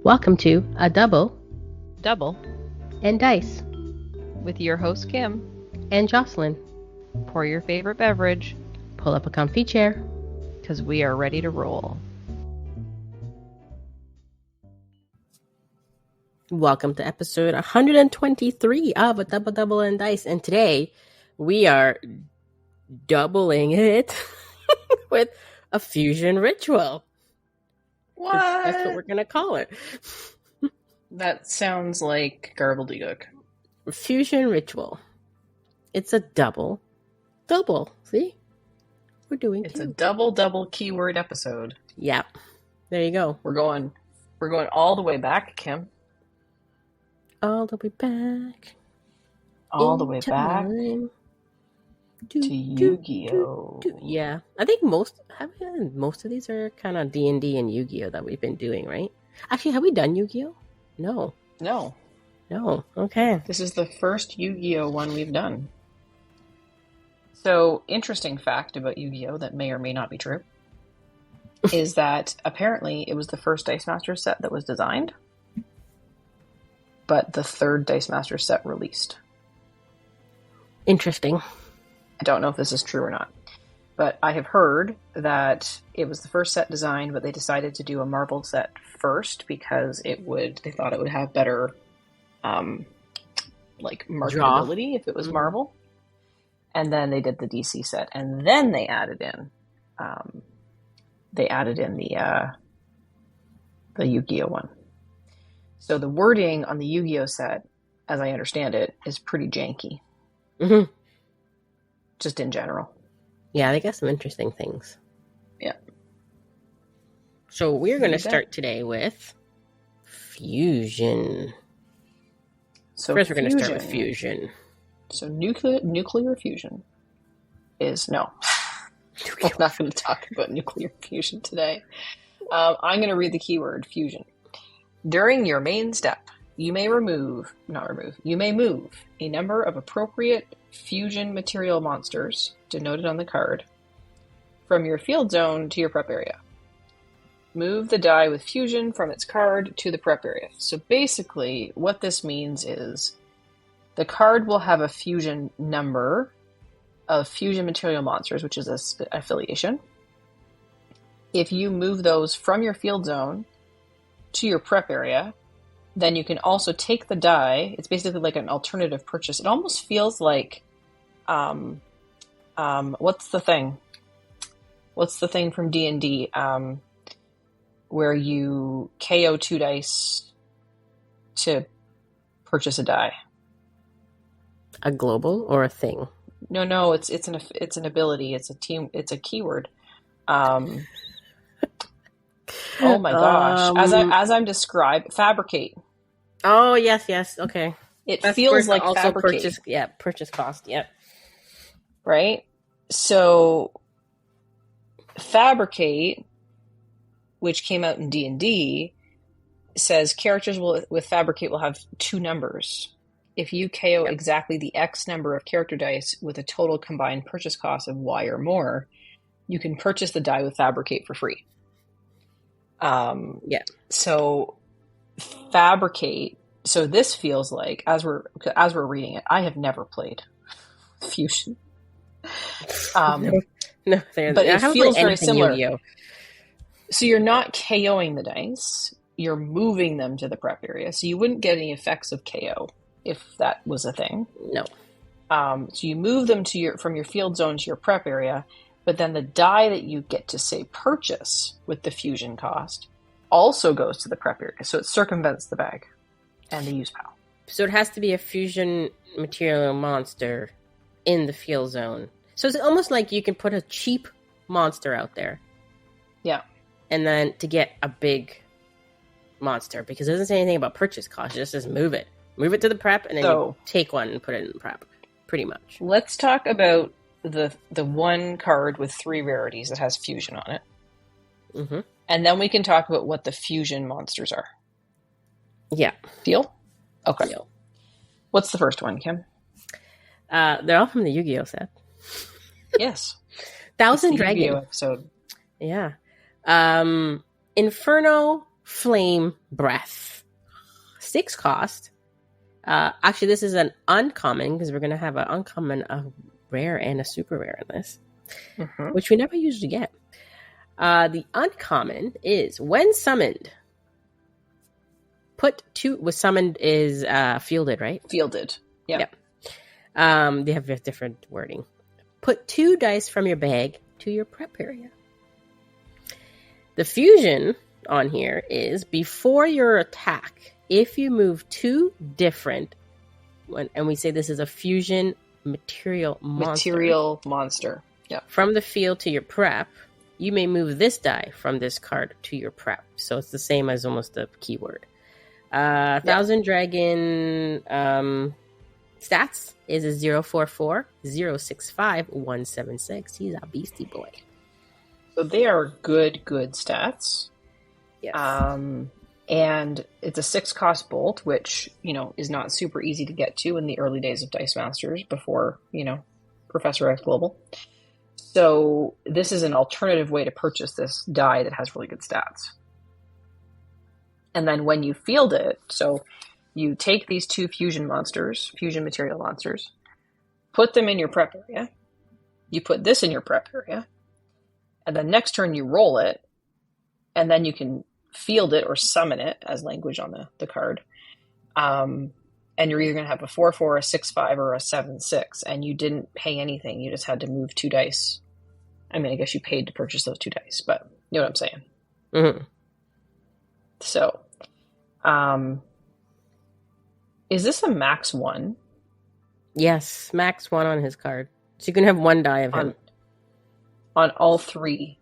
Welcome to A Double and Dice with your host Kim. and Jocelyn. Pour your favorite beverage, Pull up a comfy chair. because we are ready to roll. Welcome to episode 123 of A Double and Dice. And today we are doubling it with a fusion ritual. What? That's what we're going to call it. That sounds like gobbledygook. Fusion ritual. It's a double. See? We're doing It's two. a double keyword episode. Yeah. There you go. We're going all the way back, Kim. All the way back. All the in way back time. to Yu-Gi-Oh. Yeah, I think most of these are kind of D&D and Yu-Gi-Oh that we've been doing, right? Actually, have we done Yu-Gi-Oh? No. Okay. This is the first Yu-Gi-Oh one we've done. So, interesting fact about Yu-Gi-Oh that may or may not be true is that apparently it was the first Dice Master set that was designed, but the third Dice Master set released. Interesting. I don't know if this is true or not, but I have heard that it was the first set designed, but they decided to do a marbled set first because they thought it would have better, marketability if it was marble. And then they did the DC set, and then they added in, the Yu-Gi-Oh one. So the wording on the Yu-Gi-Oh set, as I understand it, is pretty janky. Mm-hmm. Just in general. Yeah, they got some interesting things. Yeah. So we're going to start today with fusion. So first, we're going to start with fusion. So nuclear fusion is no. We're not going to talk about nuclear fusion today. I'm going to read the keyword fusion. During your main step, you may move a number of appropriate fusion material monsters, denoted on the card, from your field zone to your prep area. Move the die with fusion from its card to the prep area. So basically, what this means is the card will have a fusion number of fusion material monsters, which is an affiliation. If you move those from your field zone to your prep area, then you can also take the die. It's basically like an alternative purchase. It almost feels like, what's the thing? What's the thing from D&D where you KO 2 dice to purchase a die? A global or a thing? No, it's an ability. It's a keyword. Oh my gosh! As I'm described, fabricate. Oh yes. Okay. It feels like also fabricate. Purchase cost. Yep. Right. So fabricate, which came out in D&D, says characters with fabricate will have 2 numbers. If you KO exactly the X number of character dice with a total combined purchase cost of Y or more, you can purchase the die with fabricate for free. So fabricate. So this feels like, as we're reading it, I have never played fusion. No, but it feels very similar. Yu-Gi-Oh. So you're not KOing the dice; you're moving them to the prep area. So you wouldn't get any effects of KO if that was a thing. No. So you move them from your field zone to your prep area, but then the die that you get to say purchase with the fusion cost also goes to the prep area. So it circumvents the bag and the use pal. So it has to be a fusion material monster in the field zone. So it's almost like you can put a cheap monster out there. Yeah. And then to get a big monster, because it doesn't say anything about purchase cost. It just says move it. Move it to the prep, and then you take one and put it in the prep. Pretty much. Let's talk about the one card with 3 rarities that has fusion on it. Mm-hmm. And then we can talk about what the fusion monsters are. Yeah. Deal? Okay. Deal. What's the first one, Kim? They're all from the Yu-Gi-Oh set. Yes. Thousand Dragon. Yu-Gi-Oh episode. Yeah. Inferno Flame Breath. 6 cost. Actually, this is an uncommon because we're going to have an uncommon, a rare, and a super rare in this, which we never usually get. The uncommon is when summoned. Put 2. Was summoned is fielded, right? Fielded. Yeah. They have a different wording. Put 2 dice from your bag to your prep area. The fusion on here is before your attack. If you move 2 different, and we say this is a fusion material monster. Yeah. From the field to your prep, you may move this die from this card to your prep. So it's the same as almost the keyword. Thousand Dragon stats is a 044 065 176. He's a beastie boy. So they are good stats. Yes. And it's a 6 cost bolt, which, is not super easy to get to in the early days of Dice Masters before, Professor X Global. So this is an alternative way to purchase this die that has really good stats. And then when you field it, so you take these 2 fusion material monsters, put them in your prep area. You put this in your prep area. And then next turn you roll it. And then you can field it or summon it as language on the card. And you're either going to have a 4/4, a 6/5, or a 7/6. And you didn't pay anything. You just had to move 2 dice. I mean, I guess you paid to purchase those 2 dice, but you know what I'm saying? Mm-hmm. So, is this a max 1? Yes, max 1 on his card. So you can have 1 die of him. On all 3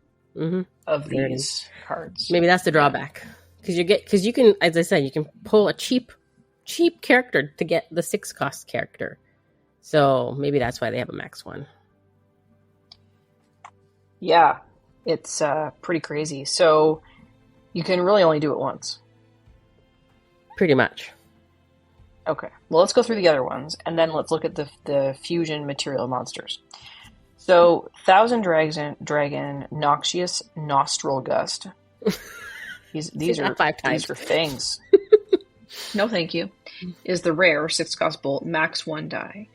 of these cards. Maybe that's the drawback. Because you can, as I said, you can pull a cheap character to get the 6 cost character. So maybe that's why they have a max 1. Yeah, it's pretty crazy. So you can really only do it once. Pretty much. Okay. Well, let's go through the other ones, and then let's look at the fusion material monsters. So, Thousand Dragon Noxious Nostril Gust. These are 5 times. These are things. No, thank you. Is the rare 6 cost bolt, max 1 die.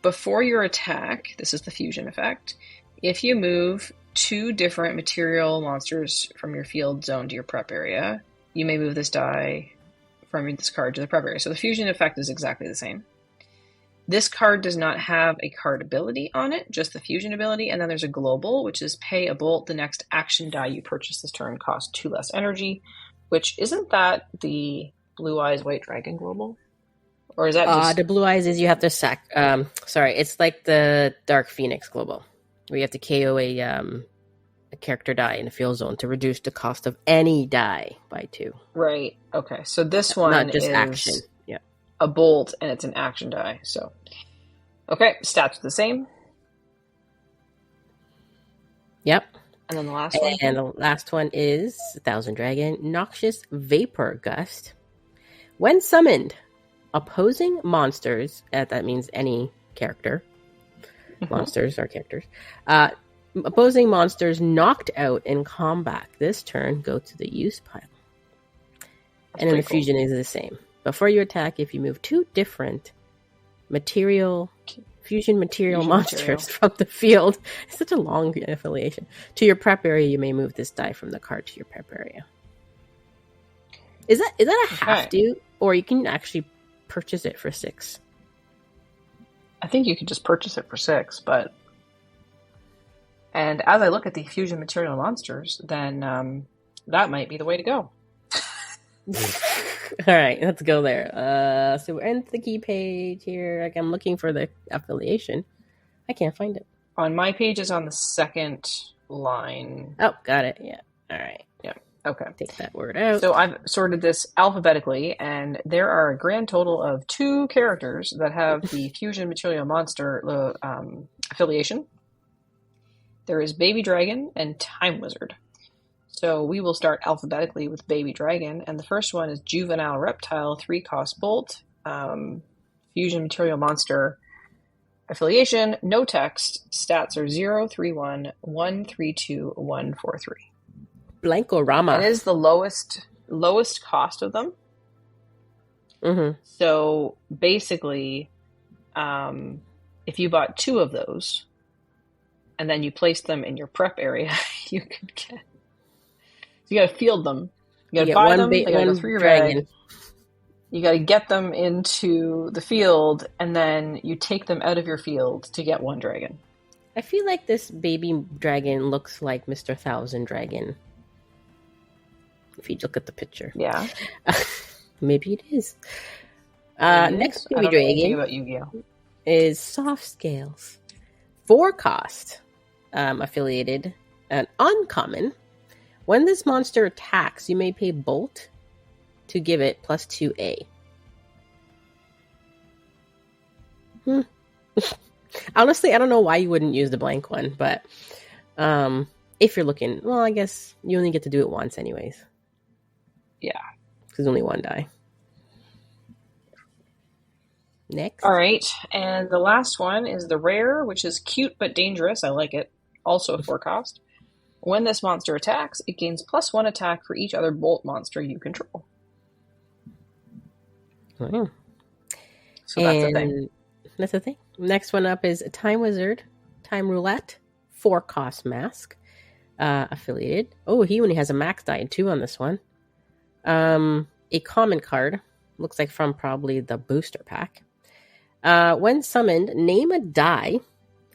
Before your attack, this is the fusion effect. If you move 2 different material monsters from your field zone to your prep area, you may move this die from this card to the prep area. So the fusion effect is exactly the same. This card does not have a card ability on it, just the fusion ability. And then there's a global, which is pay a bolt. The next action die you purchase this turn costs 2 less energy, which isn't that the Blue Eyes White Dragon global? Or is that just... The Blue Eyes is you have to sack... it's like the Dark Phoenix global, where you have to KO a character die in the field zone to reduce the cost of any die by 2. Right. Okay. So this one not just is action. Yeah. A bolt, and it's an action die. So, okay, stats are the same. Yep. And then the last one. And the last one is Thousand Dragon Noxious Vapor Gust. When summoned, opposing monsters, that means any character. Monsters are characters. Opposing monsters knocked out in combat this turn go to the use pile. And then the fusion is the same. Before you attack, if you move 2 different fusion material monsters from the field, it's such a long affiliation, to your prep area, you may move this die from the card to your prep area. Is that a have to, or you can actually purchase it for 6? I think you could just purchase it for 6, but... And as I look at the fusion material monsters, then that might be the way to go. All right, let's go there. So we're in the key page here. Like, I'm looking for the affiliation. I can't find it. On my page is on the second line. Oh, got it. Yeah. All right. Yeah. Okay. Take that word out. So I've sorted this alphabetically, and there are a grand total of 2 characters that have the fusion material monster affiliation. There is Baby Dragon and Time Wizard. So we will start alphabetically with Baby Dragon, and the first one is Juvenile Reptile, 3 cost bolt, fusion material monster affiliation, no text, stats are 0, 3, 1, 1, 3, 2, 1, 4, 3. Blankorama. It is the lowest cost of them. Mm-hmm. So basically, if you bought 2 of those and then you placed them in your prep area, you could get. You got to field them. You got to buy them. They got to go through your bag. You got to get them into the field, and then you take them out of your field to get 1 dragon. I feel like this baby dragon looks like Mr. Thousand Dragon. If you look at the picture. Yeah. Maybe it is. Next baby dragon about Yu-Gi-Oh! Is Soft Scales. 4 cost. Affiliated. An uncommon. When this monster attacks, you may pay Bolt to give it plus 2A. Honestly, I don't know why you wouldn't use the blank one, but if you're looking, well, I guess you only get to do it once anyways. Yeah. Because only 1 die. Next. All right, and the last one is the rare, which is cute but dangerous. I like it. Also a 4 cost. When this monster attacks, it gains plus 1 attack for each other bolt monster you control. Oh. So that's a thing. That's a thing. Next one up is Time Wizard, Time Roulette, 4 cost mask, affiliated. Oh, he only has a max die 2 on this one. A common card, looks like from probably the booster pack. When summoned, name a die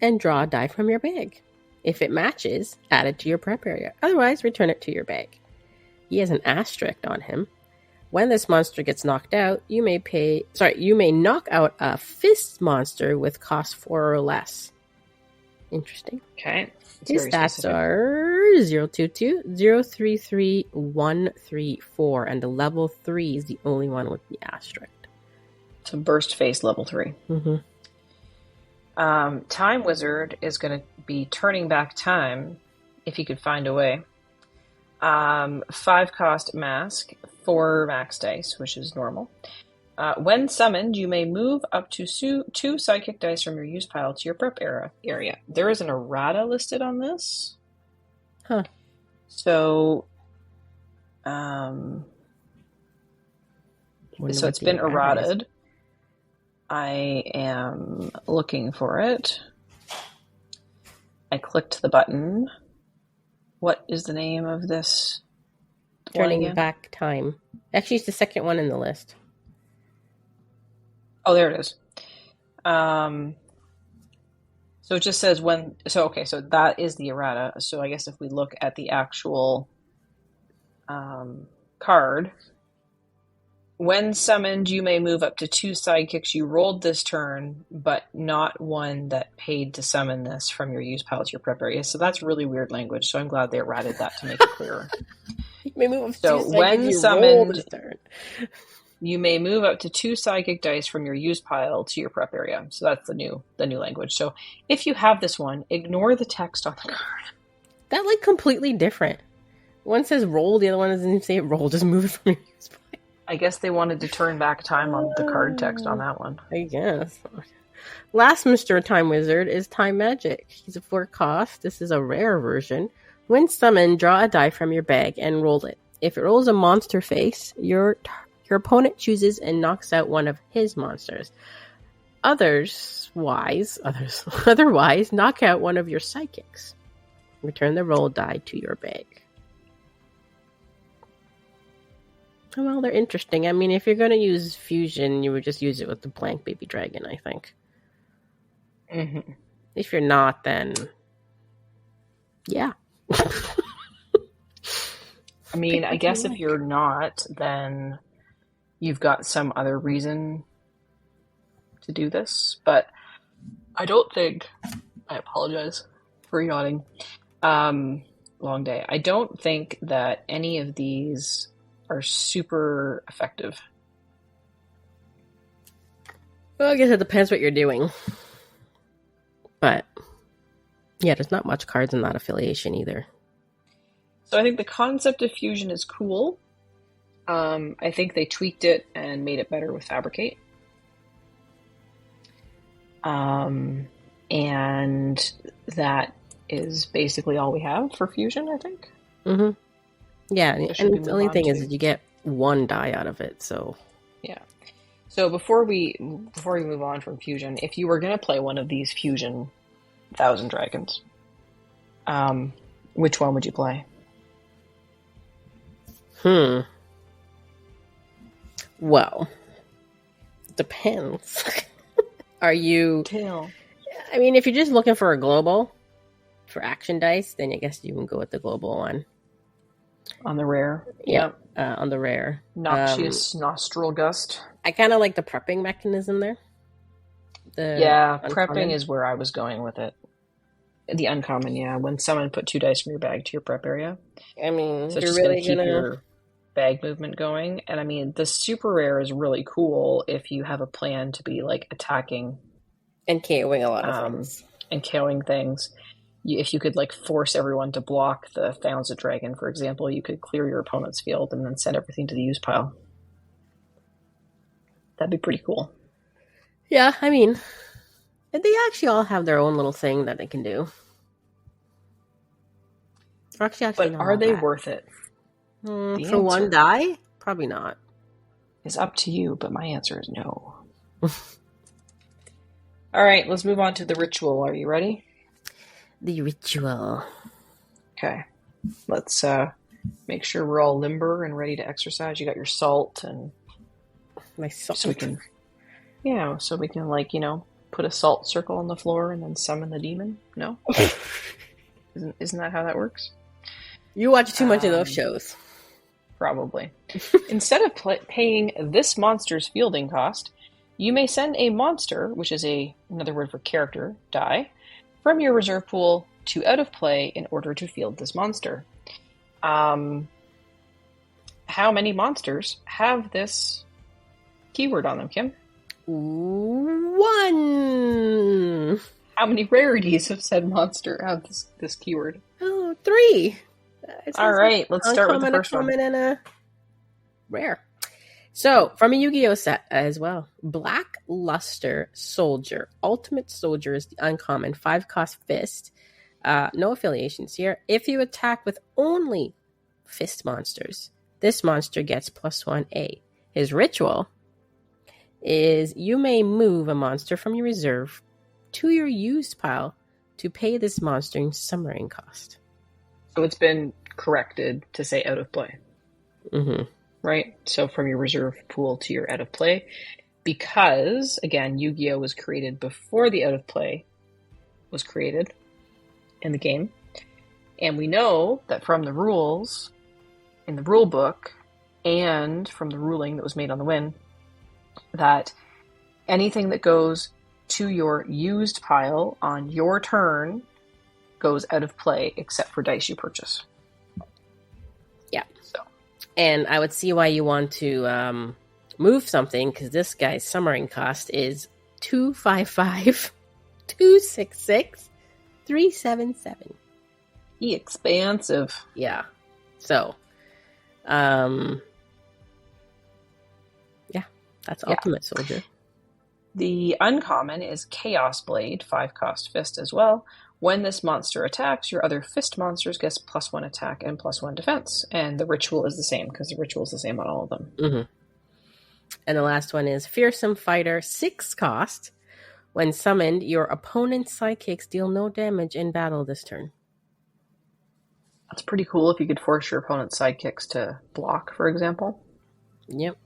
and draw a die from your bag. If it matches, add it to your prep area. Otherwise, return it to your bag. He has an asterisk on him. When this monster gets knocked out, you may knock out a fist monster with cost 4 or less. Interesting. Okay. His stats are 022, 033, 134, and the level 3 is the only one with the asterisk. So burst face level 3. Mm-hmm. Time Wizard is going to be turning back time, if he could find a way. 5 cost mask, 4 max dice, which is normal. When summoned, you may move up to 2 psychic dice from your use pile to your prep area. There is an errata listed on this. Huh. So, it's been errated. I am looking for it. I clicked the button. What is the name of this? Turning back time. Actually, it's the second one in the list. Oh, there it is. So it just says when. So okay, so that is the errata. So I guess if we look at the actual card, when summoned, you may move up to 2 sidekicks you rolled this turn, but not one that paid to summon this from your use pile to your prep area. So that's really weird language. So I'm glad they errated that to make it clearer. You may move up to so 2 when you summoned, this turn. You may move up to 2 psychic dice from your use pile to your prep area. So that's the new language. So if you have this one, ignore the text on the card. That like completely different. One says roll, the other one doesn't say roll. Just move it from your use pile. I guess they wanted to turn back time on the card text on that one. I guess. Last Mr. Time Wizard is Time Magic. He's a 4 cost. This is a rare version. When summoned, draw a die from your bag and roll it. If it rolls a monster face, your opponent chooses and knocks out one of his monsters. Otherwise, knock out one of your psychics. Return the roll die to your bag. Well, they're interesting. I mean, if you're going to use fusion, you would just use it with the blank baby dragon, I think. Mm-hmm. If you're not, then yeah. I mean, I guess if you're not, then you've got some other reason to do this. But I don't think... I apologize for yawning. Long day. I don't think that any of these are super effective. Well, I guess it depends what you're doing. But yeah, there's not much cards in that affiliation either. So I think the concept of fusion is cool. I think they tweaked it and made it better with Fabricate. And that is basically all we have for fusion, I think. Mm-hmm. Yeah, So should and we the move only on thing is to- that you get one die out of it, so Yeah. So before we move on from fusion, if you were going to play one of these fusion Thousand Dragons, which one would you play? Well, depends. Are you... Tail. I mean, if you're just looking for a global for action dice, then I guess you can go with the global one. On the rare. Yep. On the rare. Noxious Nostril Gust. I kind of like the prepping mechanism there. Prepping uncommon. is where I was going with it. The uncommon, yeah. When someone put 2 dice from your bag to your prep area. I mean, So it's you're just really going to keep gonna... your bag movement going. And I mean, the super rare is really cool if you have a plan to be like attacking and KOing a lot of things. And KOing things. If you could like force everyone to block the Thousand Dragon, for example, you could clear your opponent's field and then send everything to the use pile. That'd be pretty cool. Yeah, I mean, they actually all have their own little thing that they can do. But are they worth it? For one die? Probably not. It's up to you, but my answer is no. All right, let's move on to the ritual. Are you ready? The ritual. Okay. Let's make sure we're all limber and ready to exercise. You got your salt and... My salt. So we can like, put a salt circle on the floor and then summon the demon? No? Isn't that how that works? You watch too much of those shows. Probably. Instead of paying this monster's fielding cost, you may send a monster, which is another word for character, die, from your reserve pool to out of play in order to field this monster. How many monsters have this keyword on them, Kim? 1. How many rarities of said monster have this keyword? Oh, 3. All right, let's start with the first one. And a rare. So, from a Yu-Gi-Oh set as well. Black Luster Soldier. Ultimate Soldier is the uncommon. 5-cost fist. No affiliations here. If you attack with only fist monsters, this monster gets +1A. His ritual is you may move a monster from your reserve to your used pile to pay this monster in summoning cost. So it's been corrected to say out of play. Mm-hmm. Right? So from your reserve pool to your out of play. Because, again, Yu-Gi-Oh! Was created before the out of play was created in the game. And we know that from the rules in the rule book and from the ruling that was made on the win, that anything that goes to your used pile on your turn goes out of play except for dice you purchase. Yeah. So, and I would see why you want to move something, because this guy's summoning cost is 255 266 377. Expansive. Yeah. So, yeah, that's Ultimate Soldier. The uncommon is Chaos Blade, 5-cost fist as well. When this monster attacks, your other fist monsters get +1 attack and +1 defense. And the ritual is the same, because the ritual is the same on all of them. Mm-hmm. And the last one is Fearsome Fighter, 6-cost. When summoned, your opponent's sidekicks deal no damage in battle this turn. That's pretty cool if you could force your opponent's sidekicks to block, for example. Yep.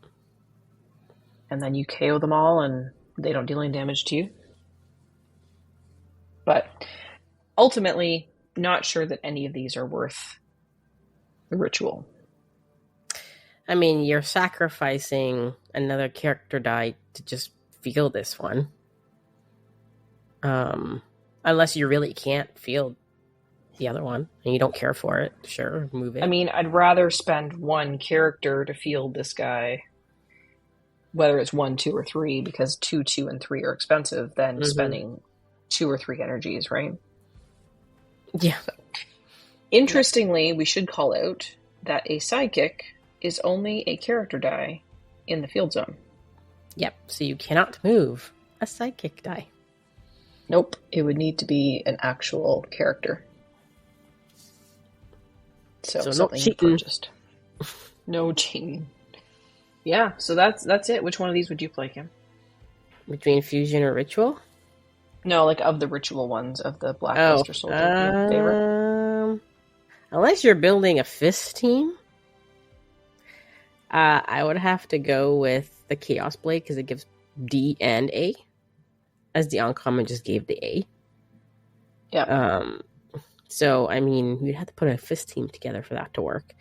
And then you KO them all and they don't deal any damage to you. But ultimately, not sure that any of these are worth the ritual. I mean, you're sacrificing another character die to just field this one. Unless you really can't field the other one and you don't care for it, sure, move it. I mean, I'd rather spend one character to field this guy, whether it's 1, 2, or 3, because 2, 2, and 3 are expensive, than spending 2 or 3 energies, right? Yeah. So, interestingly, we should call out that a sidekick is only a character die in the field zone. Yep, so you cannot move a sidekick die. Nope, it would need to be an actual character. So no something you cheating. purchased. No cheating. Yeah, so that's it. Which one of these would you play, Kim? Between fusion or ritual? No, like of the ritual ones, of the Blackluster Soldier, your favorite? Unless you're building a fist team, I would have to go with the Chaos Blade because it gives D and A. As the uncommon just gave the A. Yeah. So, I mean, you'd have to put a fist team together for that to work.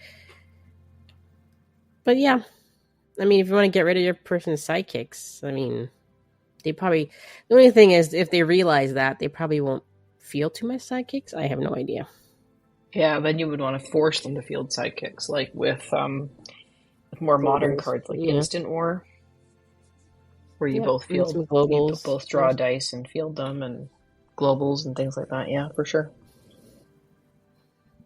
But yeah, I mean, if you want to get rid of your person's sidekicks, I mean, they probably... The only thing is, if they realize that, they probably won't feel too much sidekicks. I have no idea. Yeah, then you would want to force them to field sidekicks, like with more modern cards like Instant War, where you both field, you both draw dice and field them, and globals and things like that. Yeah, for sure.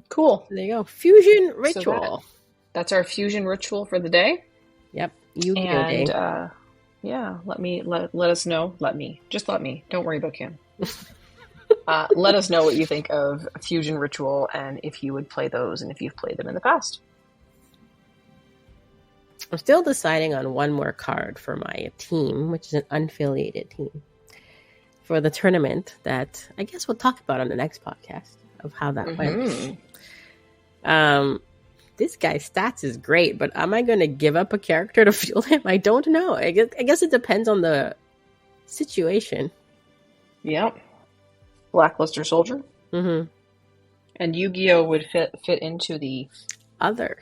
Cool. There you go. Fusion Ritual. So that's our fusion ritual for the day. Yep. Yu-Gi-Oh! Day. Yeah, let us know. Let me. Don't worry about Kim. Let us know what you think of Fusion Ritual and if you would play those and if you've played them in the past. I'm still deciding on one more card for my team, which is an unaffiliated team, for the tournament that I guess we'll talk about on the next podcast of how that went. This guy's stats is great, but am I going to give up a character to field him? I don't know. I guess it depends on the situation. Yep. Blackluster Soldier. Mm-hmm. And Yu-Gi-Oh! Would fit into the other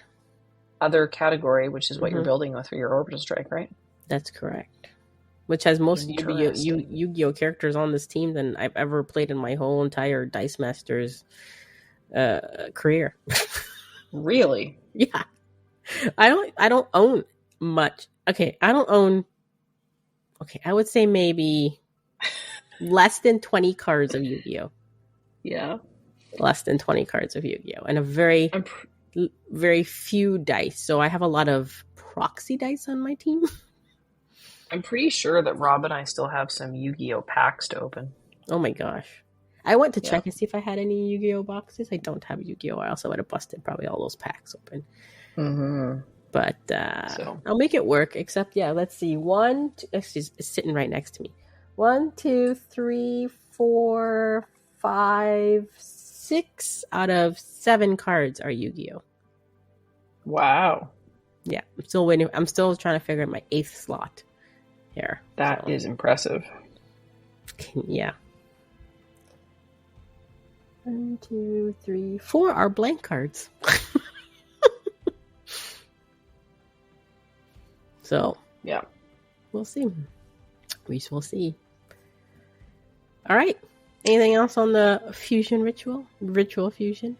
category, which is what you're building with for your Orbital Strike, right? That's correct. Which has most Yu-Gi-Oh! Characters on this team than I've ever played in my whole entire Dice Masters career. Really? Yeah. I don't own much. Okay, I don't own... Okay, I would say maybe less than 20 cards of Yu-Gi-Oh! Yeah. Less than 20 cards of Yu-Gi-Oh! And a very, very few dice. So I have a lot of proxy dice on my team. I'm pretty sure that Rob and I still have some Yu-Gi-Oh! Packs to open. Oh my gosh. I went to check and see if I had any Yu-Gi-Oh! Boxes. I don't have Yu-Gi-Oh! I also would have busted probably all those packs open. Mm-hmm. But I'll make it work. Except, let's see. It's sitting right next to me. 1, 2, 3, 4, 5, 6 out of 7 cards are Yu-Gi-Oh! Wow. Yeah, I'm still waiting. I'm still trying to figure out my 8th slot here. That is impressive. Yeah. 1, 2, 3, 4 are blank cards. So, yeah, we'll see. We shall see. All right. Anything else on the fusion ritual? Ritual fusion?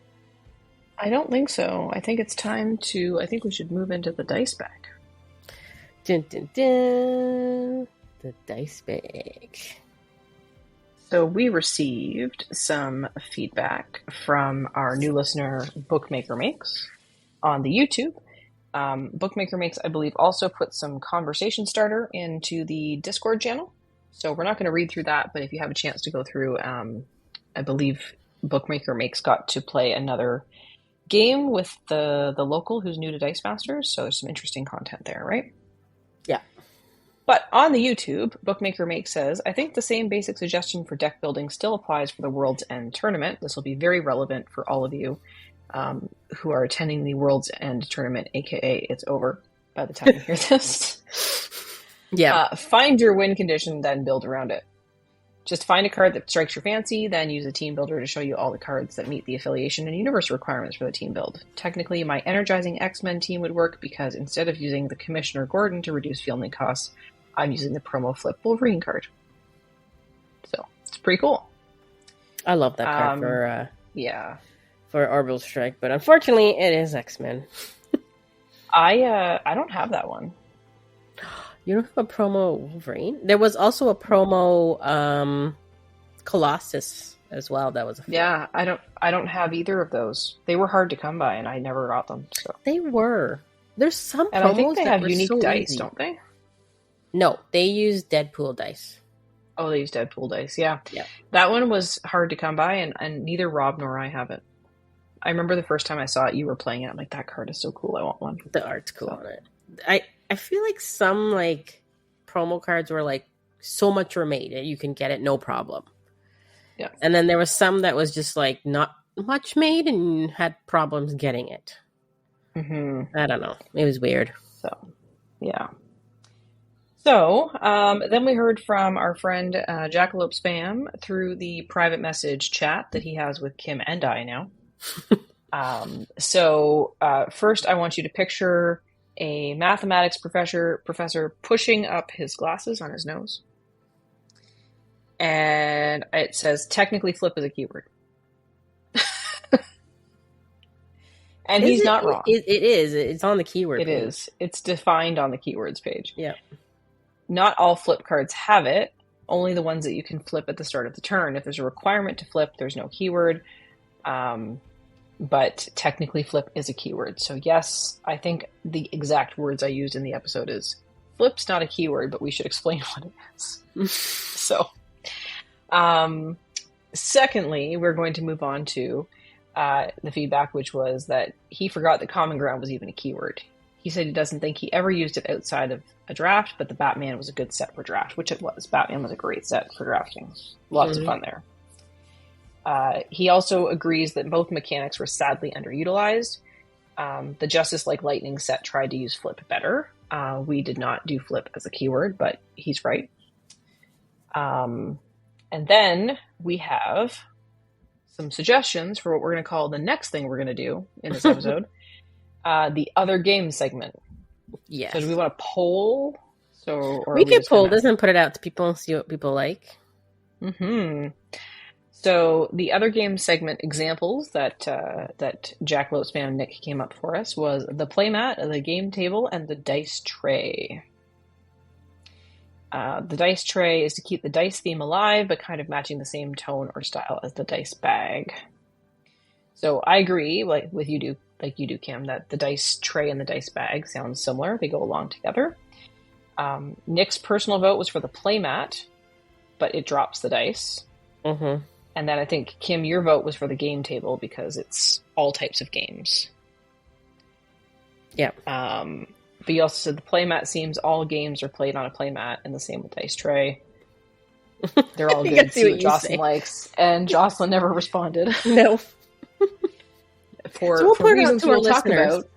I don't think so. I think it's time to... I think we should move into the dice bag. Dun, dun, dun. The dice bag. So we received some feedback from our new listener, Bookmaker Makes, on the YouTube. Bookmaker Makes, I believe, also put some conversation starter into the Discord channel. So we're not going to read through that, but if you have a chance to go through, I believe Bookmaker Makes got to play another game with the local who's new to Dice Masters. So there's some interesting content there, right? Yeah. But on the YouTube, Bookmaker Makes says, I think the same basic suggestion for deck building still applies for the World's End tournament. This will be very relevant for all of you who are attending the World's End tournament, aka it's over by the time you hear this. Yeah. Find your win condition, then build around it. Just find a card that strikes your fancy, then use a team builder to show you all the cards that meet the affiliation and universe requirements for the team build. Technically, my Energizing X-Men team would work because instead of using the Commissioner Gordon to reduce fielding costs, I'm using the promo flip Wolverine card. So, it's pretty cool. I love that card for Orbital Strike, but unfortunately, it is X-Men. I don't have that one. You don't have a promo Wolverine? There was also a promo Colossus as well. That was yeah. I don't have either of those. They were hard to come by, and I never got them. So they were. There's some and promos I think they that have unique so dice, easy. don't they? No, they use Deadpool dice. Oh, they use Deadpool dice. Yeah. Yeah. That one was hard to come by, and neither Rob nor I have it. I remember the first time I saw it, you were playing it. I'm like, that card is so cool. I want one. The art's cool on it. I feel like some like promo cards were like so much were made and you can get it no problem. Yeah. And then there was some that was just like not much made and had problems getting it. Mm-hmm. I don't know. It was weird. So, yeah. So, then we heard from our friend Jackalope Spam through the private message chat that he has with Kim and I now. First, I want you to picture a mathematics professor pushing up his glasses on his nose. And it says, technically flip is a keyword. And he's not wrong. It is. It's on the keyword page. It is. It's defined on the keywords page. Yeah. Not all flip cards have it. Only the ones that you can flip at the start of the turn. If there's a requirement to flip, there's no keyword. But technically flip is a keyword. So yes, I think the exact words I used in the episode is flip's not a keyword, but we should explain what it is. So, secondly, we're going to move on to the feedback, which was that he forgot that Common Ground was even a keyword. He said he doesn't think he ever used it outside of a draft, but the Batman was a good set for draft, which it was. Batman was a great set for drafting. Lots of fun there. He also agrees that both mechanics were sadly underutilized. The Justice Like Lightning set tried to use flip better. We did not do flip as a keyword, but he's right. And then we have some suggestions for what we're going to call the next thing we're going to do in this episode. The other game segment. Yes. So do we want to poll? We could poll this and put it out to people and see what people like. Mm-hmm. So the other game segment examples that Jackalope Spam Nick came up for us was the playmat, the game table, and the dice tray. The dice tray is to keep the dice theme alive, but kind of matching the same tone or style as the dice bag. So I agree, like you do, Kim, that the dice tray and the dice bag sound similar. They go along together. Nick's personal vote was for the playmat, but it drops the dice. Mm-hmm. And then I think, Kim, your vote was for the game table because it's all types of games. Yeah. But you also said the playmat seems all games are played on a playmat, and the same with dice tray. They're all good. See what Jocelyn likes. And Jocelyn never responded. No. For reasons we'll talk about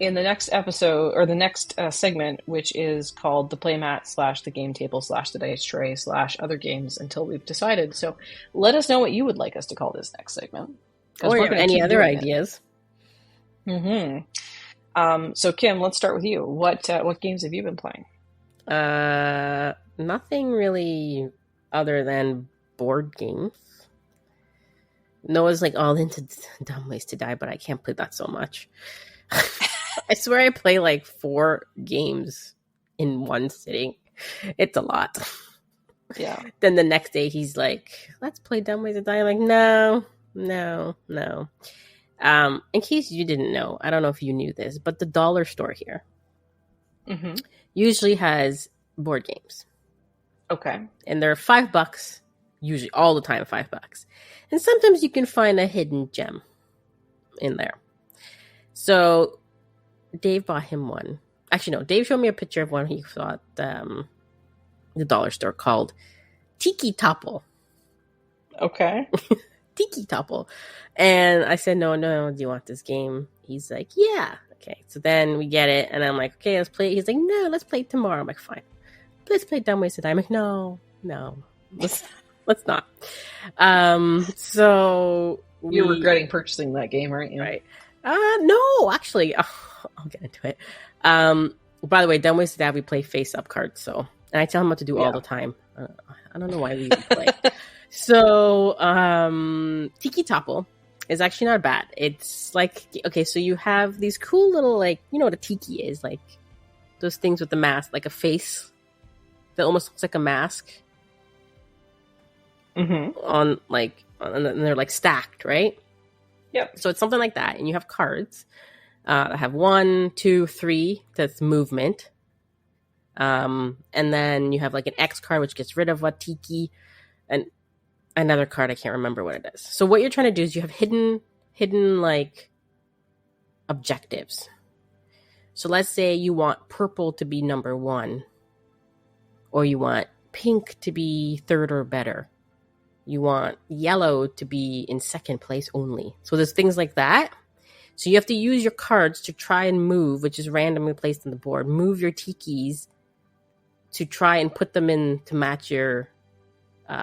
in the next episode, or the next segment, which is called the playmat / the game table / the dice tray / other games until we've decided. So let us know what you would like us to call this next segment. Or any other ideas. Mm-hmm. So Kim, let's start with you. What games have you been playing? Nothing really other than board games. Noah's like all into Dumb Ways to Die, but I can't play that so much. I swear I play like 4 games in one sitting. It's a lot. Yeah. Then the next day he's like, let's play Dumb Ways to Die. I'm like, no. In case you didn't know, I don't know if you knew this, but the dollar store here usually has board games. Okay. And they're $5, usually all the time $5. And sometimes you can find a hidden gem in there. So Dave bought him one. Actually, no, Dave showed me a picture of one he saw at the dollar store called Tiki Topple. Okay. Tiki Topple. And I said, no, do you want this game? He's like, yeah. Okay, so then we get it, and I'm like, okay, let's play it. He's like, no, let's play it tomorrow. I'm like, fine. Let's play Dumb Ways to Die. I'm like, no. Let's not. So you're regretting purchasing that game, aren't you? Right. No, actually, I'll get into it. By the way, Dumb Ways to Die, we play face-up cards, and I tell him what to do all the time. I don't know why we even play. So, Tiki Topple is actually not bad. It's like, okay, so you have these cool little, like, you know what a tiki is, like those things with the mask, like a face that almost looks like a mask. And they're like stacked, right? Yep. So it's something like that, and you have cards that have 1, 2, 3. That's movement, and then you have like an X card, which gets rid of a tiki, and another card I can't remember what it is. So what you're trying to do is you have hidden hidden like objectives. So let's say you want purple to be number 1, or you want pink to be 3rd or better. You want yellow to be in 2nd place only. So there's things like that. So you have to use your cards to try and move, which is randomly placed on the board, move your tikis to try and put them in to match your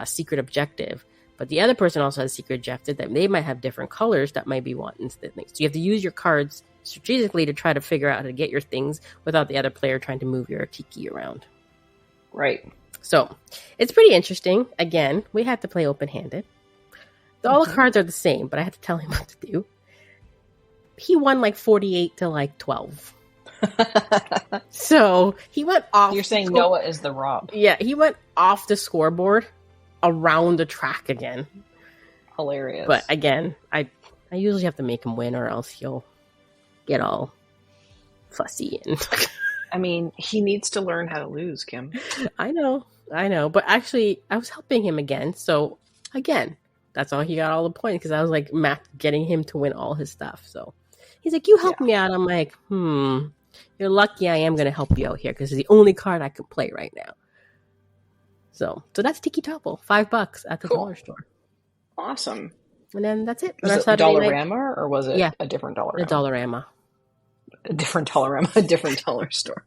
secret objective. But the other person also has a secret objective that they might have different colors that might be wanting things. So you have to use your cards strategically to try to figure out how to get your things without the other player trying to move your tiki around. Right. So it's pretty interesting. Again, we had to play open-handed. All the cards are the same, but I had to tell him what to do. He won like 48 to like 12. So he went off. You're saying Noah is the Rob. Yeah, he went off the scoreboard around the track again. Hilarious. But again, I usually have to make him win or else he'll get all fussy. And I mean, he needs to learn how to lose, Kim. I know. But actually, I was helping him again. So again, that's all he got all the points because I was like getting him to win all his stuff. So he's like, you help me out. I'm like, you're lucky I am going to help you out here because it's the only card I can play right now. So that's Tiki Topple, $5 at the dollar store. Awesome. And then that's it. Was it Dollarama or was it a different Dollarama? A Dollarama. A different Dollarama, a different dollar store.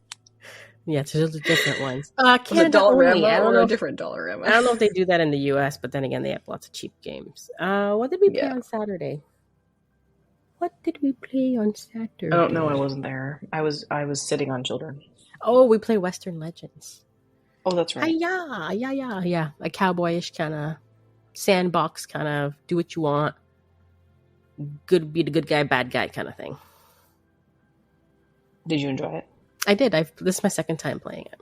Yeah, there's different ones. Canada Dollarama only. I don't know a different Dollarama. I don't know if they do that in the US, but then again, they have lots of cheap games. What did we play on Saturday? I don't know. I wasn't there. I was sitting on children. Oh, we play Western Legends. Oh, that's right. Yeah. A cowboyish kind of sandbox, kind of do what you want. Be the good guy, bad guy kind of thing. Did you enjoy it? I did. This is my second time playing it.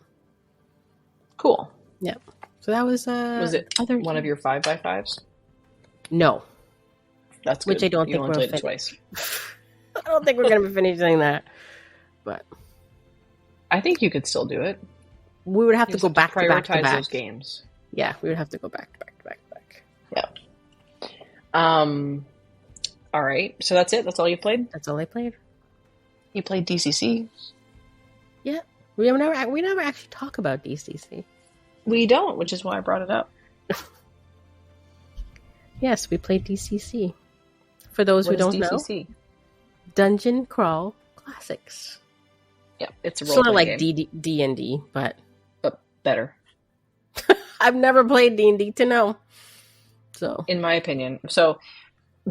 Cool. Yeah. So that was it one of your 5x5s? No. That's good. Which I don't you think only we're played it twice. I don't think we're going to be finishing that. But I think you could still do it. We would have to go back to back to back. Those games. Yeah, we would have to go back to back to back to back. Yeah. All right. So that's it? That's all you played? That's all I played. You played DCC? Yeah. We never actually talk about DCC. We don't, which is why I brought it up. Yes, we played DCC. For those who don't DCC? know, Dungeon Crawl Classics. Yeah, it's a role sort of like game. D&D, but better. I've never played D&D to know. So, in my opinion,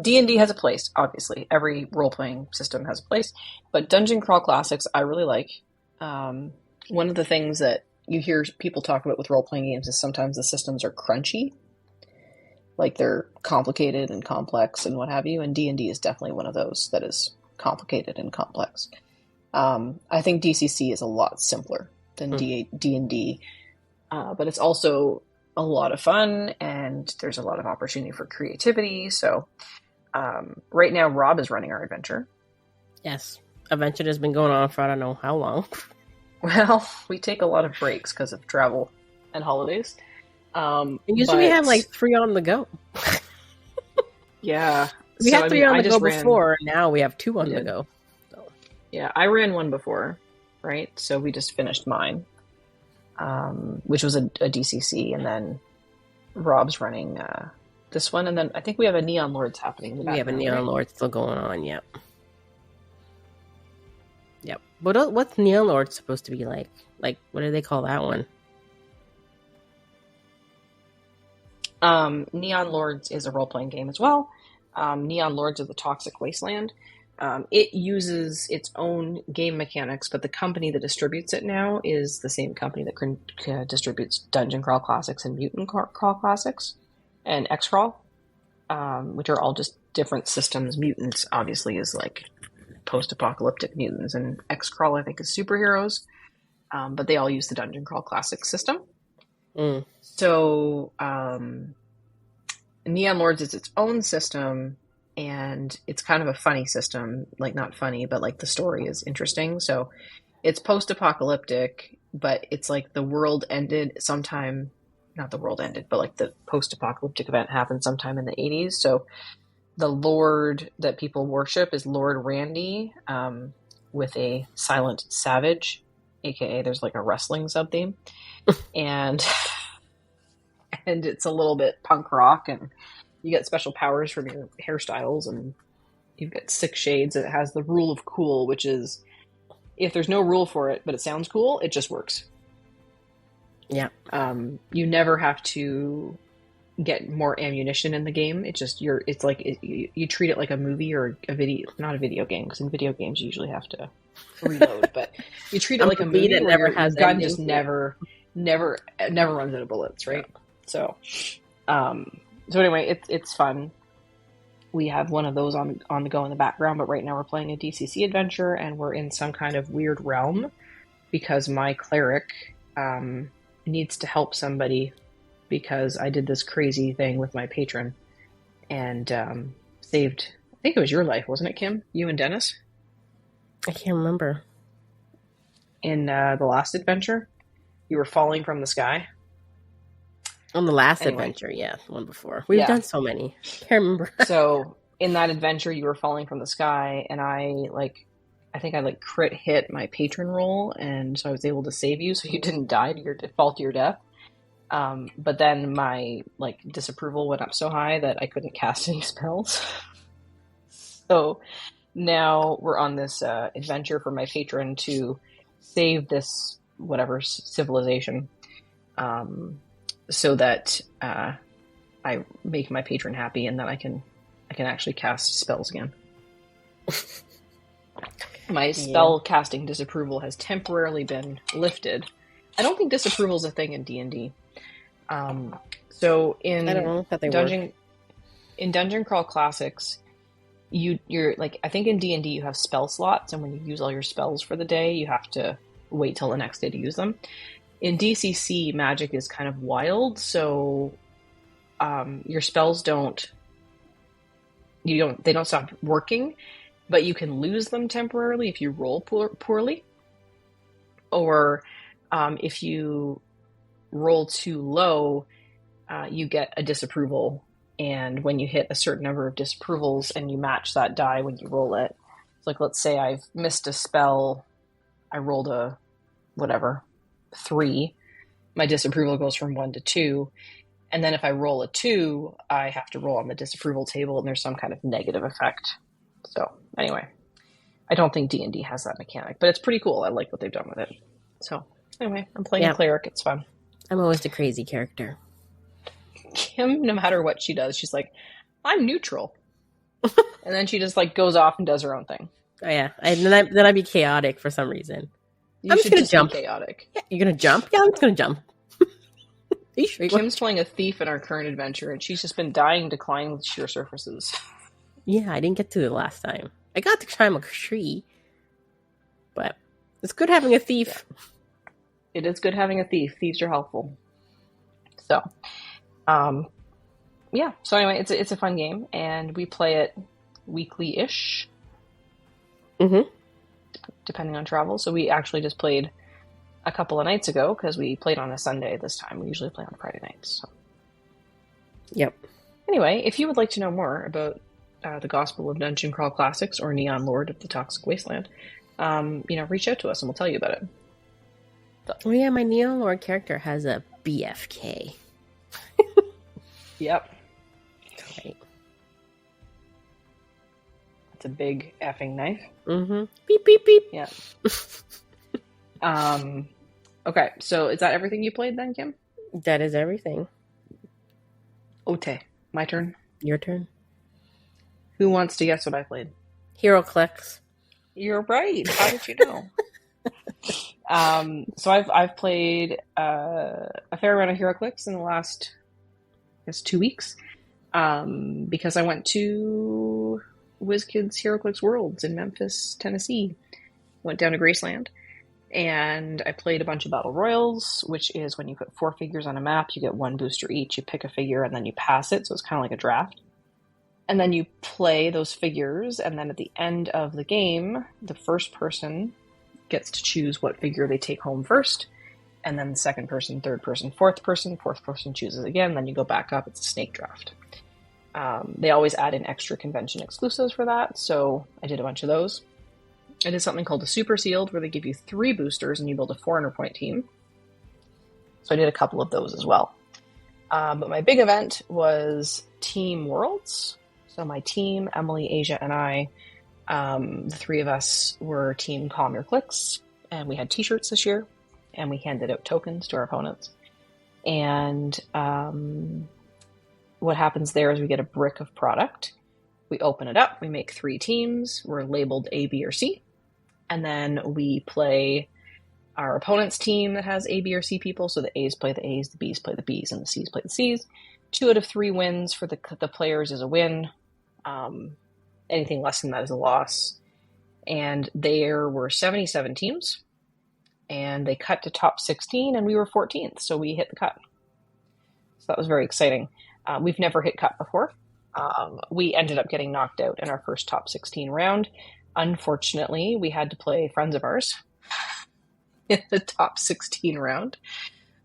D&D has a place. Obviously, every role-playing system has a place, but Dungeon Crawl Classics, I really like. One of the things that you hear people talk about with role-playing games is sometimes the systems are crunchy, like they're complicated and complex and what have you. And D&D is definitely one of those that is complicated and complex. I think DCC is a lot simpler than D&D, but it's also a lot of fun and there's a lot of opportunity for creativity. So right now, Rob is running our adventure. Yes. Adventure has been going on for I don't know how long. Well, we take a lot of breaks because of travel and holidays. And usually we have like 3 on the go. Yeah. We had 3 on the go before, and now we have 2 on the go. So. Yeah, I ran one before, right? So we just finished mine, which was a DCC, and then Rob's running this one, and then I think we have a Neon Lords happening in the background. We have a Neon Lord still going on, yep. Yep. What's Neon Lord supposed to be like? Like, what do they call that one? Neon Lords is a role-playing game as well. Neon Lords of the Toxic Wasteland. It uses its own game mechanics, but the company that distributes it now is the same company that distributes Dungeon Crawl Classics and Mutant Crawl Classics and X-Crawl, which are all just different systems. Mutants, obviously, is like post-apocalyptic mutants, and X-Crawl, I think, is superheroes, but they all use the Dungeon Crawl Classics system. So Neon Lords is its own system, and it's kind of a funny system. Like, not funny, but like the story is interesting. So it's post-apocalyptic, but it's like the world ended sometime, not the world ended, but like the post-apocalyptic event happened sometime in the 80s. So the lord that people worship is Lord Randy, with a silent savage, aka there's like a wrestling sub theme, and it's a little bit punk rock, and you get special powers from your hairstyles, and you've got 6 shades. It has the rule of cool, which is if there's no rule for it, but it sounds cool, it just works. Yeah. You never have to get more ammunition in the game. It's just you treat it like a movie or a video, not a video game, because in video games you usually have to reload, but you treat it like a movie that where never your has gun ending. just never runs out of bullets, right? Yeah. So anyway, it's fun. We have one of those on the go in the background, but right now we're playing a DCC adventure, and we're in some kind of weird realm because my cleric needs to help somebody because I did this crazy thing with my patron and saved, I think it was your life, wasn't it, Kim? You and Dennis? I can't remember. In the last adventure, you were falling from the sky. On the last Anyway. adventure, yeah, the one before. We've done so many. Can't remember. So in that adventure, you were falling from the sky, and I think I crit hit my patron roll, and so I was able to save you, so you didn't die to fall to your death. But then my disapproval went up so high that I couldn't cast any spells. So now we're on this adventure for my patron to save this whatever civilization, so that I make my patron happy, and then I can actually cast spells again. My spell casting disapproval has temporarily been lifted. I don't think disapproval is a thing in D&D. So in I don't know how they work. In Dungeon Crawl Classics, you're I think in D&D you have spell slots, and when you use all your spells for the day, you have to wait till the next day to use them. In DCC, magic is kind of wild, so your spells don't stop working, but you can lose them temporarily if you roll poorly, or if you roll too low, you get a disapproval, and when you hit a certain number of disapprovals and you match that die when you roll it, it's let's say I've missed a spell, I rolled a 3, my disapproval goes from 1 to 2, and then if I roll a 2, I have to roll on the disapproval table, and there's some kind of negative effect. So anyway, I don't think D&D has that mechanic, but it's pretty cool. I like what they've done with it. So anyway, I'm playing a cleric. It's fun. I'm always the crazy character. Kim, no matter what she does, she's like, I'm neutral. And then she just goes off and does her own thing. Oh yeah, then I'd be chaotic for some reason. I'm just gonna jump. Be chaotic. Yeah, you're gonna jump? Yeah, I'm just gonna jump. Are you sure? Kim's playing a thief in our current adventure, and she's just been dying to climb sheer surfaces. Yeah, I didn't get to it last time. I got to climb a tree, but it's good having a thief. Yeah. It is good having a thief. Thieves are helpful. So, yeah. So anyway, it's a fun game, and we play it weekly-ish. Mm-hmm. Depending on travel. So we actually just played a couple of nights ago because we played on a Sunday this time. We usually play on Friday nights. So. Yep. Anyway, if you would like to know more about the Gospel of Dungeon Crawl Classics or Neon Lord of the Toxic Wasteland, reach out to us and we'll tell you about it. So. Oh yeah, my Neon Lord character has a BFK. Yep. Right. It's a big effing knife. Mm-hmm. Beep, beep, beep. Yeah. Okay, so is that everything you played then, Kim? That is everything. Ote. My turn. Your turn. Who wants to guess what I played? HeroClix. You're right. How did you know? So I've played a fair amount of HeroClix in the last, 2 weeks, because I went to WizKids HeroClix Worlds in Memphis, Tennessee. Went down to Graceland, and I played a bunch of Battle Royals, which is when you put 4 figures on a map, you get 1 booster each. You pick a figure and then you pass it, so it's kind of like a draft. And then you play those figures, and then at the end of the game, the first person gets to choose what figure they take home first, and then the second person, third person, fourth person chooses again, then you go back up. It's a snake draft. They always add in extra convention exclusives for that, so I did a bunch of those. I did something called a Super Sealed, where they give you 3 boosters and you build a 400-point team. So I did a couple of those as well. But my big event was Team Worlds. So my team, Emily, Asia, and I, the 3 of us were Team Calm Your Clicks, and we had t-shirts this year, and we handed out tokens to our opponents. And what happens there is we get a brick of product. We open it up. We make 3 teams. We're labeled A, B, or C. And then we play our opponent's team that has A, B, or C people. So the A's play the A's, the B's play the B's, and the C's play the C's. 2 out of 3 wins for the players is a win. Anything less than that is a loss. And there were 77 teams. And they cut to top 16, and we were 14th. So we hit the cut. So that was very exciting. We've never hit cut before. We ended up getting knocked out in our first top 16 round. Unfortunately, we had to play friends of ours in the top 16 round.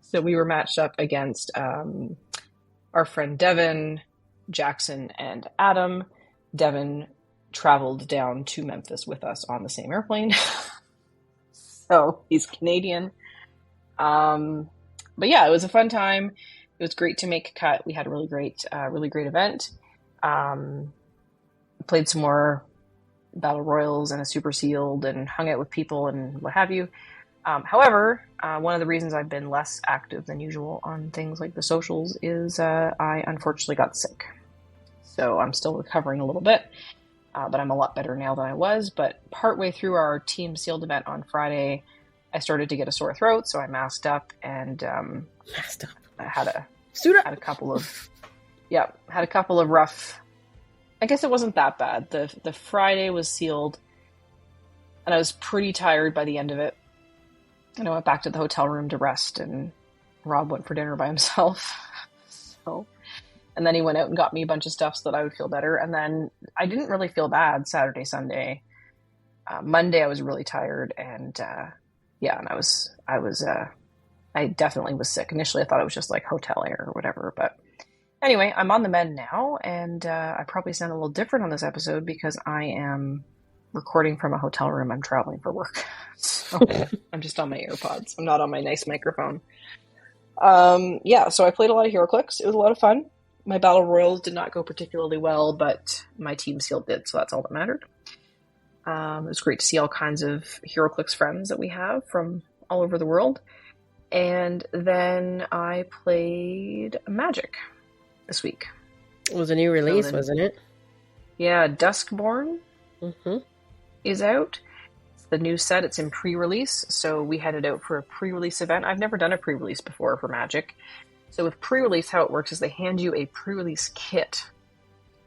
So we were matched up against our friend Devin, Jackson, and Adam. Devin traveled down to Memphis with us on the same airplane. So he's Canadian. But yeah, it was a fun time. It was great to make a cut. We had a really great event. Played some more Battle Royals and a Super Sealed and hung out with people and what have you. However, one of the reasons I've been less active than usual on things like the socials is I unfortunately got sick. So I'm still recovering a little bit, but I'm a lot better now than I was. But partway through our Team Sealed event on Friday, I started to get a sore throat, so I masked up and I had a couple of rough. I guess it wasn't that bad. The Friday was sealed, and I was pretty tired by the end of it. And I went back to the hotel room to rest, and Rob went for dinner by himself. And then he went out and got me a bunch of stuff so that I would feel better. And then I didn't really feel bad Saturday, Sunday. Monday I was really tired, and and I definitely was sick. Initially I thought it was just like hotel air or whatever, but anyway, I'm on the mend now, and I probably sound a little different on this episode because I am recording from a hotel room. I'm traveling for work. So I'm just on my AirPods. I'm not on my nice microphone. So I played a lot of HeroClix. It was a lot of fun. My Battle Royals did not go particularly well, but my Team Sealed did, so that's all that mattered. It was great to see all kinds of HeroClix friends that we have from all over the world. And then I played Magic this week. It was a new release, wasn't it? Yeah, Duskborn is out. It's the new set. It's in pre-release, so we headed out for a pre-release event. I've never done a pre-release before for Magic. So with pre-release, how it works is they hand you a pre-release kit.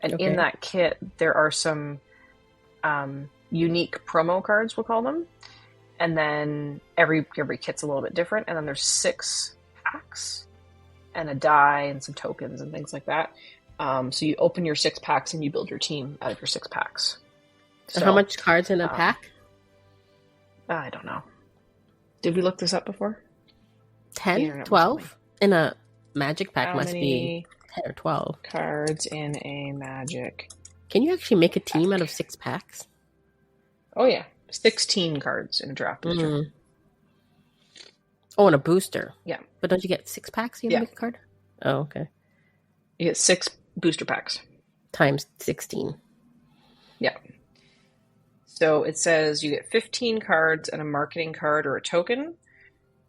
And in that kit, there are some unique promo cards, we'll call them. And then every kit's a little bit different. And then there's 6 packs and a die and some tokens and things like that. So you open your 6 packs and you build your team out of your 6 packs. So how much cards in a pack? I don't know. Did we look this up before? 10? 12? In a Magic pack must be 10 or 12. Cards in a Magic. Can you actually make a team out of 6 packs? Oh, yeah. 16 cards in a draft booster. Oh, and a booster. Yeah. But don't you get 6 packs you make a card? Oh, okay. You get 6 booster packs. Times 16. Yeah. So it says you get 15 cards and a marketing card or a token.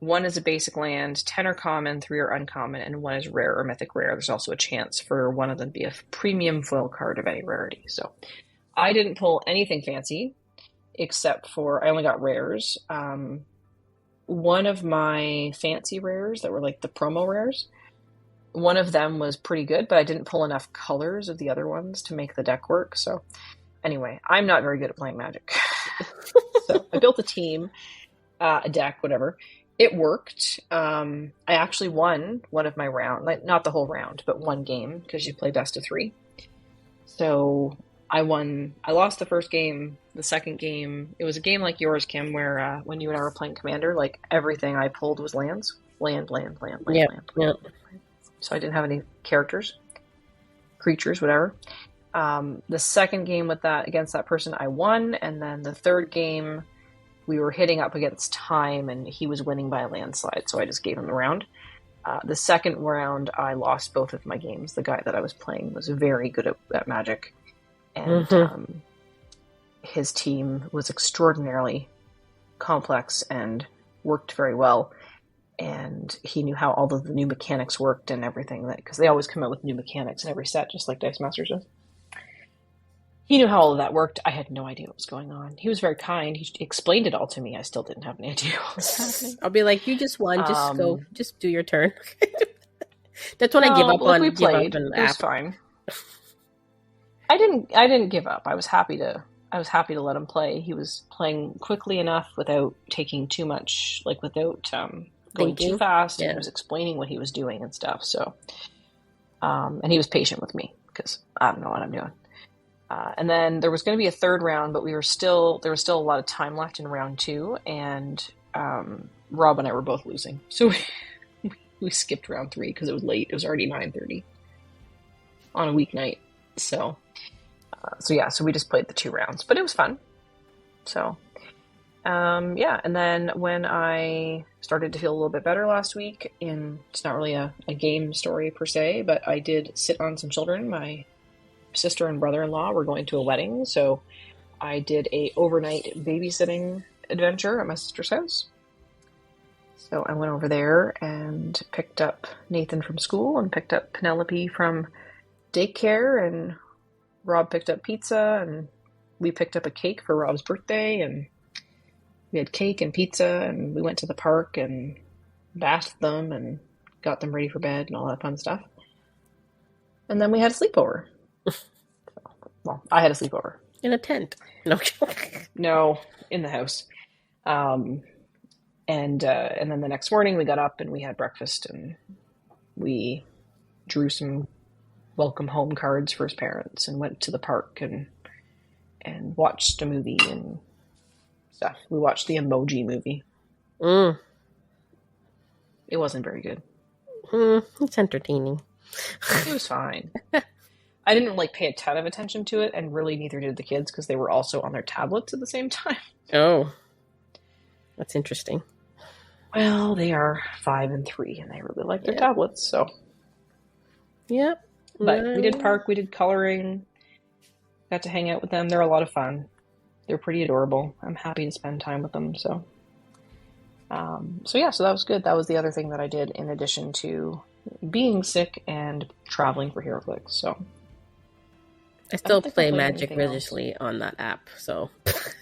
1 is a basic land, 10 are common, 3 are uncommon, and 1 is rare or mythic rare. There's also a chance for one of them to be a premium foil card of any rarity. So I didn't pull anything fancy, except for I only got rares. One of my fancy rares that were like the promo rares, one of them was pretty good, but I didn't pull enough colors of the other ones to make the deck work. So anyway, I'm not very good at playing Magic. So I built a team, a deck, whatever. It worked. I actually won one of my round, like not the whole round, but one game because you play best of 3. So I won. I lost the first game. The second game, it was a game like yours, Kim, where when you and I were playing Commander, like everything I pulled was lands. Land. Yeah. So I didn't have any characters. creatures, whatever. The second game against that person, I won, and then the third game, we were hitting up against time, and he was winning by a landslide, so I just gave him the round. The second round, I lost both of my games. The guy that I was playing was very good at Magic, and his team was extraordinarily complex and worked very well. And he knew how all of the new mechanics worked and everything, because they always come out with new mechanics in every set, just like Dice Masters does. He knew how all of that worked. I had no idea what was going on. He was very kind. He explained it all to me. I still didn't have any idea what was happening. I'll be like, you just won. Just go. Just do your turn. That's when I give up on. We played. Give up it was fine. I didn't give up. I was happy to let him play. He was playing quickly enough without taking too much, without going too fast. Yeah. And he was explaining what he was doing and stuff. So, and he was patient with me because I don't know what I'm doing. And then there was going to be a third round, but there was still a lot of time left in round 2, and Rob and I were both losing. So we skipped round 3 because it was late. It was already 9:30 on a weeknight. So we just played the 2 rounds, but it was fun. So, and then when I started to feel a little bit better last week, it's not really a game story per se, but I did sit on some children. My sister and brother-in-law were going to a wedding, so I did a overnight babysitting adventure at my sister's house. So I went over there and picked up Nathan from school and picked up Penelope from daycare, and Rob picked up pizza, and we picked up a cake for Rob's birthday, and we had cake and pizza, and we went to the park and bathed them and got them ready for bed and all that fun stuff. And then we had a sleepover. Well, I had a sleepover. In a tent. No. No, in the house. And then the next morning we got up and we had breakfast, and we drew some welcome home cards for his parents and went to the park and watched a movie and stuff. We watched the Emoji Movie. It wasn't very good. It's entertaining. It was fine. I didn't pay a ton of attention to it, and really neither did the kids because they were also on their tablets at the same time. Oh, that's interesting. Well, they are 5 and 3, and they really like their tablets, so. Yep. But we did park, we did coloring, got to hang out with them. They're a lot of fun. They're pretty adorable. I'm happy to spend time with them, so. So that was good. That was the other thing that I did in addition to being sick and traveling for HeroClix, so. I still play Magic religiously on that app, so.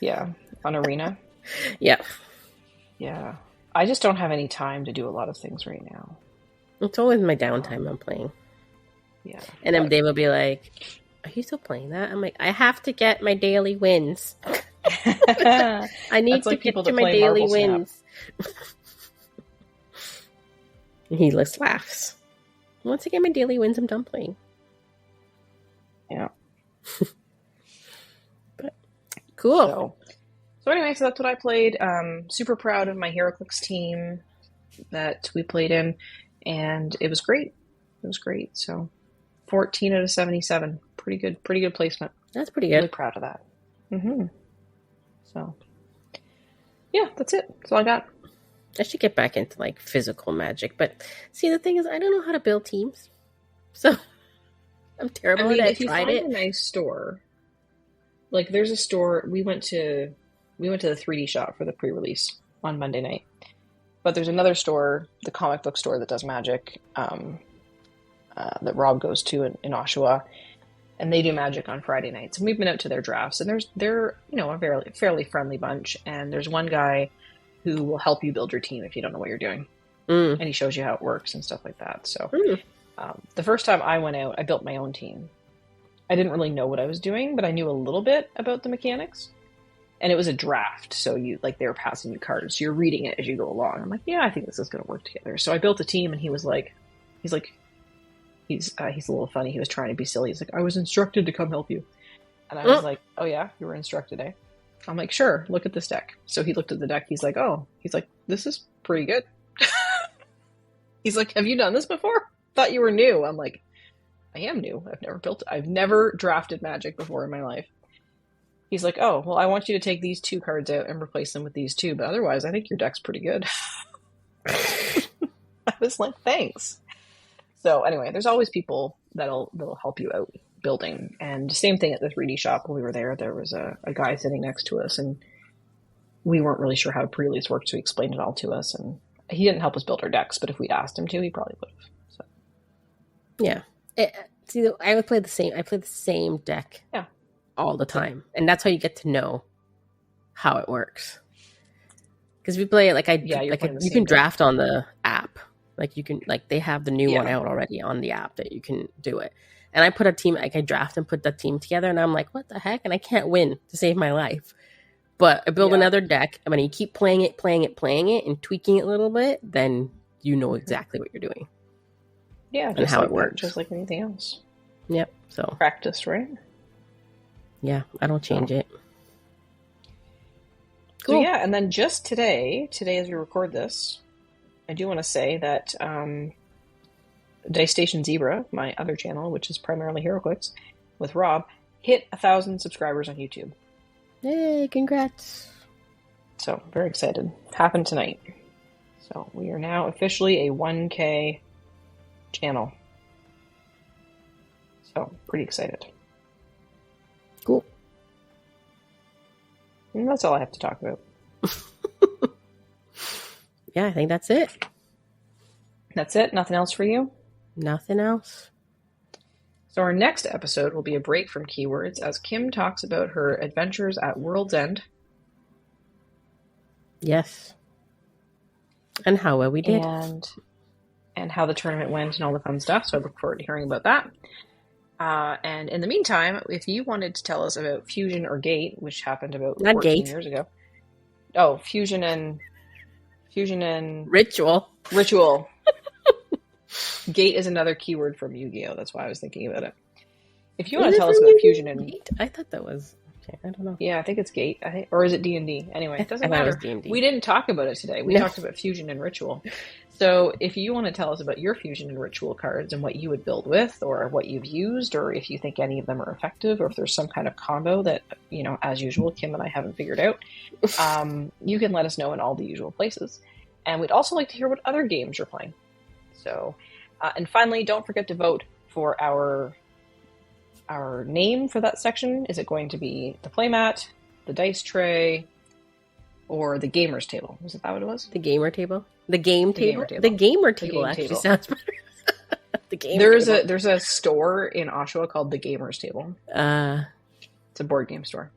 Yeah, on Arena? Yeah. Yeah. I just don't have any time to do a lot of things right now. It's always my downtime I'm playing. Yeah. And then Dave will be like, are you still playing that? I'm like, I have to get my daily wins. I need to get to my daily wins. And he just laughs. Once I get my daily wins, I'm done playing. Yeah. But cool. So anyway, so that's what I played. Super proud of my HeroClix team that we played in, and it was great. It was great. So 14 out of 77. Pretty good placement. That's pretty good. Really proud of that. So yeah, that's it. That's all I got. I should get back into physical Magic, but see, the thing is, I don't know how to build teams, so I'm terrible at it. If you find a nice store, there's a store we went to the 3D shop for the pre-release on Monday night, but there's another store, the comic book store that does Magic, that Rob goes to in Oshawa, and they do Magic on Friday nights, and we've been out to their drafts, and they're a fairly friendly bunch, and there's one guy who will help you build your team if you don't know what you're doing. And he shows you how it works and stuff like that. So the first time I went out, I built my own team. I didn't really know what I was doing, but I knew a little bit about the mechanics. And it was a draft, so they were passing you cards. So you're reading it as you go along. I'm like, yeah, I think this is going to work together. So I built a team, and he's a little funny. He was trying to be silly. He's like, I was instructed to come help you. And I was like, oh yeah, you were instructed, eh? I'm like, sure, look at this deck. So he looked at the deck. He's like, this is pretty good. He's like, have you done this before? Thought you were new. I'm like, I am new. I've never drafted Magic before in my life. He's like, oh, well, I want you to take these 2 cards out and replace them with these 2, but otherwise I think your deck's pretty good. I was like, thanks. So anyway, there's always people that'll help you out building. And same thing at the 3D shop when we were there. There was a guy sitting next to us, and we weren't really sure how pre-release worked, so he explained it all to us. And he didn't help us build our decks, but if we'd asked him to, he probably would have. So yeah, see, I would play the same. I play the same deck. Yeah. All the time, and that's how you get to know how it works. Because we play it you can draft on the app. Like you can they have the new one out already on the app that you can do it. And I put a team, I draft and put the team together, and I'm like, what the heck? And I can't win to save my life. But I build another deck, and when you keep playing it, and tweaking it a little bit, then you know exactly what you're doing. Yeah, and how it works, just like anything else. Yep. So practice, right? Yeah, I don't change it. Cool. So yeah, and then just today as we record this, I do want to say that Dice Station Zebra, my other channel, which is primarily HeroClix with Rob, hit 1,000 subscribers on YouTube. Yay, congrats. So, very excited. Happened tonight. So, we are now officially a 1K channel. So, pretty excited. Cool. And that's all I have to talk about. Yeah, I think that's it. That's it? Nothing else for you? Nothing else. So our next episode will be a break from keywords as Kim talks about her adventures at World's End. Yes. And how well we did. And how the tournament went and all the fun stuff. So I look forward to hearing about that. And in the meantime, if you wanted to tell us about Fusion or Gate, which happened about 14 years ago. Oh, Fusion and Ritual. Gate is another keyword from Yu-Gi-Oh! That's why I was thinking about it. If you want to tell us about Fusion and Gate? I thought that was... Okay, I don't know. Yeah, I think it's Gate. Or is it D&D? Anyway, it doesn't matter. We didn't talk about it today. We talked about Fusion and Ritual. So if you want to tell us about your Fusion and Ritual cards and what you would build with, or what you've used, or if you think any of them are effective, or if there's some kind of combo that, as usual, Kim and I haven't figured out, you can let us know in all the usual places. And we'd also like to hear what other games you're playing. So, and finally, don't forget to vote for our name for that section. Is it going to be the playmat, the dice tray, or the gamer's table? Was that what it was? The gamer table? The game table? The gamer table actually sounds better. The game table. There's a store in Oshawa called the Gamer's Table. It's a board game store.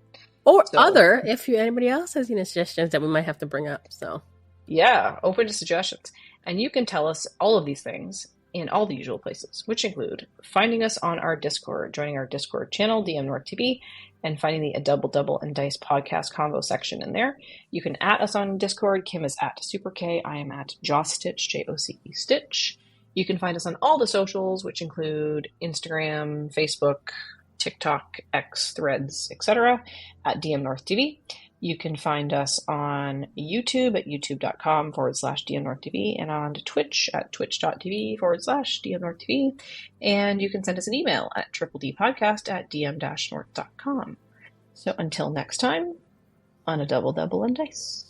Or if anybody else has any suggestions that we might have to bring up. So yeah, open to suggestions. And you can tell us all of these things in all the usual places, which include finding us on our Discord, joining our Discord channel, dmNorthTV, and finding the A Double Double and Dice podcast convo section in there. You can @ us on Discord. Kim is @ SuperK. I am @ JoStitch, JOCE Stitch. You can find us on all the socials, which include Instagram, Facebook, TikTok, X, Threads, etc. @ dmNorthTV. You can find us on YouTube at youtube.com/dmNorthTV and on Twitch at twitch.tv/dmNorthTV. And you can send us an email at tripledpodcast@dm-north.com. So until next time, on A Double Double and Dice.